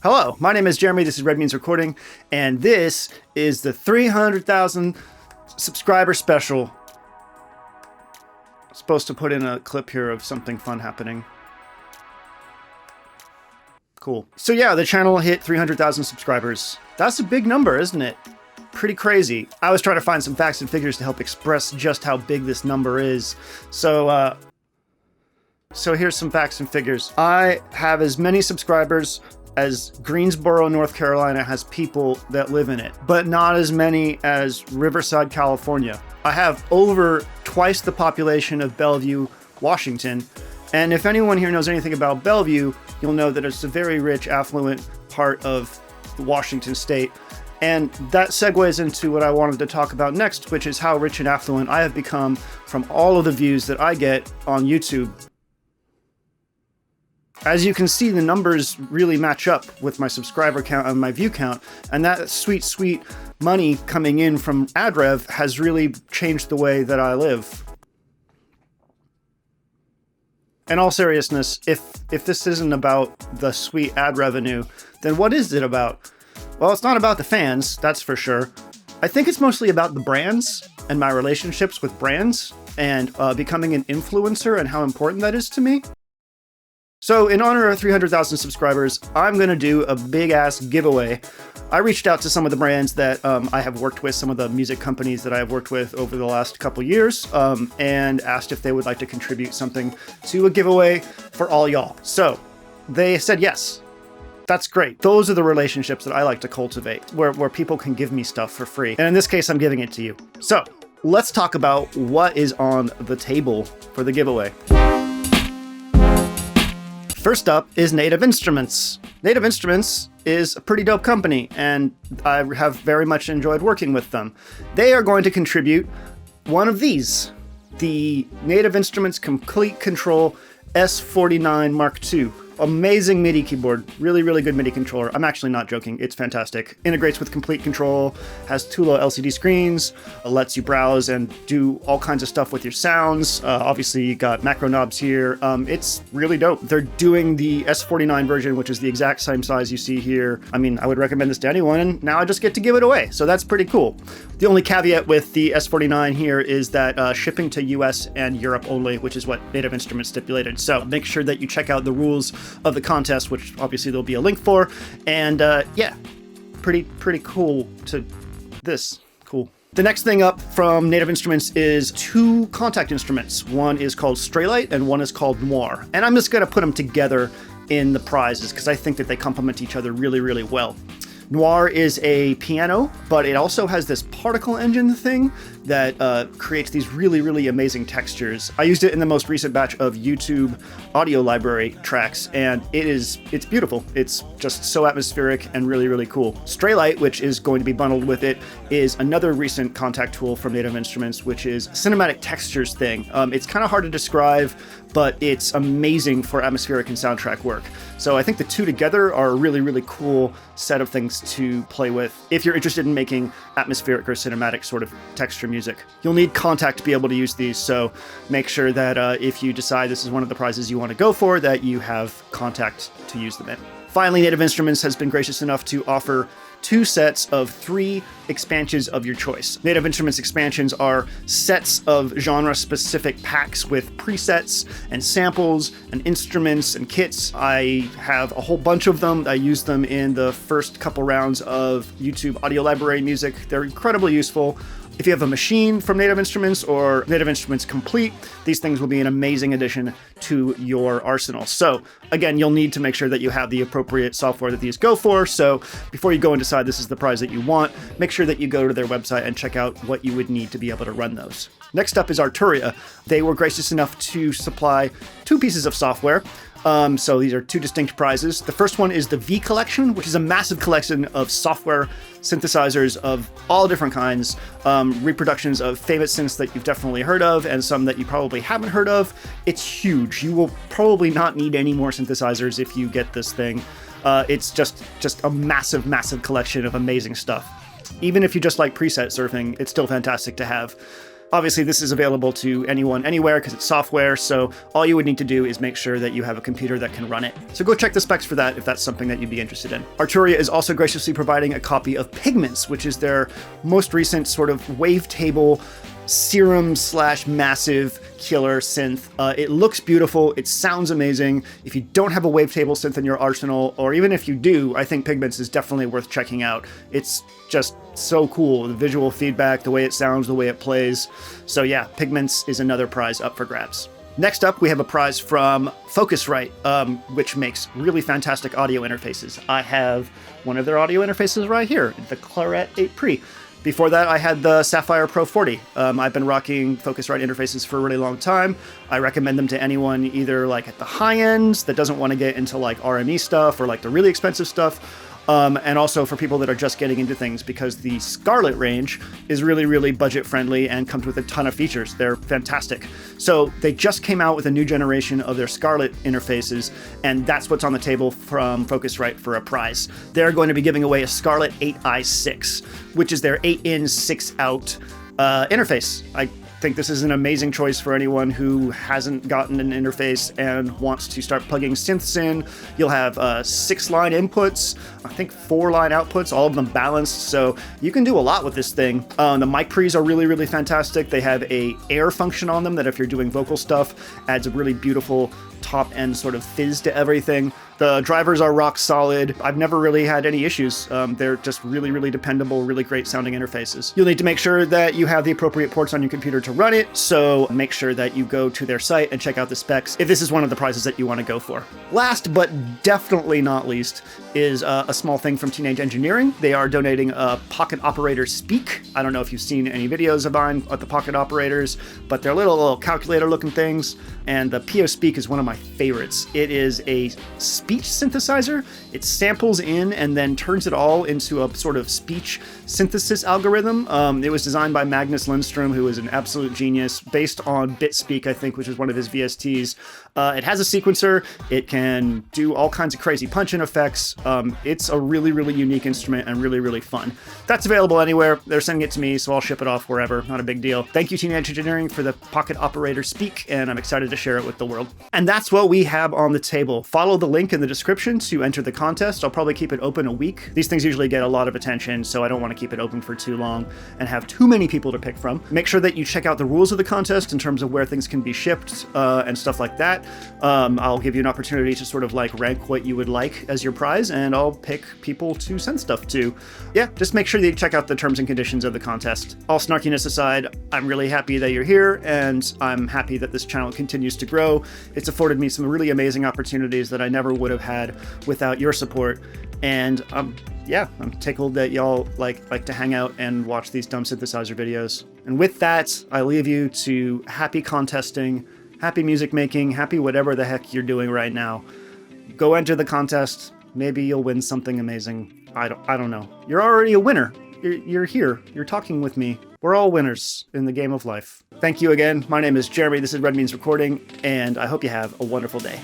Hello, my name is Jeremy, this is Red Means Recording, and this is the 300,000 subscriber special. I'm supposed to put in a clip here of something fun happening. Cool. So yeah, the channel hit 300,000 subscribers. That's a big number, isn't it? Pretty crazy. I was trying to find some facts and figures to help express just how big this number is. So here's some facts and figures. I have as many subscribers as Greensboro, North Carolina has people that live in it, but not as many as Riverside, California. I have over twice the population of Bellevue, Washington. And if anyone here knows anything about Bellevue, you'll know that it's a very rich, affluent part of Washington state. And that segues into what I wanted to talk about next, which is how rich and affluent I have become from all of the views that I get on YouTube. As you can see, the numbers really match up with my subscriber count and my view count, and that sweet, sweet money coming in from ad rev has really changed the way that I live. In all seriousness, if this isn't about the sweet ad revenue, then what is it about? Well, it's not about the fans, that's for sure. I think it's mostly about the brands and my relationships with brands and becoming an influencer and how important that is to me. So in honor of 300,000 subscribers, I'm going to do a big ass giveaway. I reached out to some of the brands that I have worked with, some of the music companies that I have worked with over the last couple years, and asked if they would like to contribute something to a giveaway for all y'all. So they said yes. That's great. Those are the relationships that I like to cultivate, where people can give me stuff for free. And in this case, I'm giving it to you. So let's talk about what is on the table for the giveaway. First up is Native Instruments. Native Instruments is a pretty dope company, and I have very much enjoyed working with them. They are going to contribute one of these, the Native Instruments Complete Control S49 Mark II. Amazing MIDI keyboard, really, really good MIDI controller. I'm actually not joking, it's fantastic. Integrates with Complete Control, has Tula LCD screens, lets you browse and do all kinds of stuff with your sounds. Obviously you got macro knobs here. It's really dope. They're doing the S49 version, which is the exact same size you see here. I mean, I would recommend this to anyone, and now I just get to give it away, so that's pretty cool. The only caveat with the S49 here is that shipping to US and Europe only, which is what Native Instruments stipulated. So make sure that you check out the rules of the contest, which obviously there'll be a link for, and yeah, pretty cool to this. Cool. The next thing up from Native Instruments is two contact instruments. One is called Straylight and one is called Noir, and I'm just gonna put them together in the prizes because I think that they complement each other really, really well. Noir is a piano, but it also has this particle engine thing that creates these really, really amazing textures. I used it in the most recent batch of YouTube audio library tracks, and it's beautiful. It's just so atmospheric and really, really cool. Straylight, which is going to be bundled with it, is another recent contact tool from Native Instruments, which is cinematic textures thing. It's kind of hard to describe, but it's amazing for atmospheric and soundtrack work. So I think the two together are a really, really cool set of things to play with if you're interested in making atmospheric or cinematic sort of texture music. You'll need Contact to be able to use these, so make sure that if you decide this is one of the prizes you want to go for, that you have Contact to use them in. Finally, Native Instruments has been gracious enough to offer 2 sets of 3 expansions of your choice. Native Instruments expansions are sets of genre-specific packs with presets and samples and instruments and kits. I have a whole bunch of them. I used them in the first couple rounds of YouTube audio library music. They're incredibly useful. If you have a machine from Native Instruments or Native Instruments Complete, these things will be an amazing addition to your arsenal. So again, you'll need to make sure that you have the appropriate software that these go for. So before you go and decide this is the prize that you want, make sure that you go to their website and check out what you would need to be able to run those. Next up is Arturia. They were gracious enough to supply 2 pieces of software. So these are 2 distinct prizes. The first one is the V Collection, which is a massive collection of software synthesizers of all different kinds, reproductions of famous synths that you've definitely heard of and some that you probably haven't heard of. It's huge. You will probably not need any more synthesizers if you get this thing. It's just a massive, massive collection of amazing stuff. Even if you just like preset surfing, it's still fantastic to have. Obviously, this is available to anyone, anywhere, because it's software, so all you would need to do is make sure that you have a computer that can run it. So go check the specs for that if that's something that you'd be interested in. Arturia is also graciously providing a copy of Pigments, which is their most recent sort of wavetable serum / massive killer synth. It looks beautiful. It sounds amazing. If you don't have a wavetable synth in your arsenal, or even if you do, I think Pigments is definitely worth checking out. It's just so cool. The visual feedback, the way it sounds, the way it plays. So yeah, Pigments is another prize up for grabs. Next up, we have a prize from Focusrite, which makes really fantastic audio interfaces. I have one of their audio interfaces right here, the Claret 8 Pre. Before that, I had the Sapphire Pro 40. I've been rocking Focusrite interfaces for a really long time. I recommend them to anyone either like at the high end that doesn't want to get into like RME stuff or like the really expensive stuff. And also for people that are just getting into things, because the Scarlett range is really, really budget friendly and comes with a ton of features. They're fantastic. So they just came out with a new generation of their Scarlett interfaces, and that's what's on the table from Focusrite for a prize. They're going to be giving away a Scarlett 8i6, which is their 8-in, 6-out interface. I think this is an amazing choice for anyone who hasn't gotten an interface and wants to start plugging synths in. You'll have 6-line inputs, I think 4-line outputs, all of them balanced, so you can do a lot with this thing. The mic pre's are really, really fantastic. They have a air function on them that if you're doing vocal stuff, adds a really beautiful top-end sort of fizz to everything. The drivers are rock solid. I've never really had any issues. They're just really, really dependable, really great sounding interfaces. You'll need to make sure that you have the appropriate ports on your computer to run it, so make sure that you go to their site and check out the specs if this is one of the prizes that you want to go for. Last but definitely not least is a small thing from Teenage Engineering. They are donating a Pocket Operator Speak. I don't know if you've seen any videos of mine at the Pocket Operators, but they're little calculator looking things, and the PO Speak is one of my favorites. It is a speech synthesizer. It samples in and then turns it all into a sort of speech synthesis algorithm. It was designed by Magnus Lindstrom, who is an absolute genius, based on BitSpeak, I think, which is one of his VSTs. It has a sequencer. It can do all kinds of crazy punch-in effects. It's a really, really unique instrument and really, really fun. That's available anywhere. They're sending it to me, so I'll ship it off wherever. Not a big deal. Thank you, Teenage Engineering, for the Pocket Operator Speak, and I'm excited to share it with the world. And that's what we have on the table. Follow the link in the description to enter the contest. I'll probably keep it open a week. These things usually get a lot of attention, so I don't want to keep it open for too long and have too many people to pick from. Make sure that you check out the rules of the contest in terms of where things can be shipped and stuff like that. I'll give you an opportunity to sort of like rank what you would like as your prize, and I'll pick people to send stuff to. Yeah, just make sure that you check out the terms and conditions of the contest. All snarkiness aside, I'm really happy that you're here, and I'm happy that this channel continues to grow. It's afforded me some really amazing opportunities that I never would have had without your support, and yeah, I'm tickled that y'all like to hang out and watch these dumb synthesizer videos. And with that, I leave you to happy contesting, happy music making, happy whatever the heck you're doing right now. Go enter the contest. Maybe you'll win something amazing. I don't know. You're already a winner. You're here. You're talking with me. We're all winners in the game of life. Thank you again. My name is Jeremy. This is Red Means Recording, and I hope you have a wonderful day.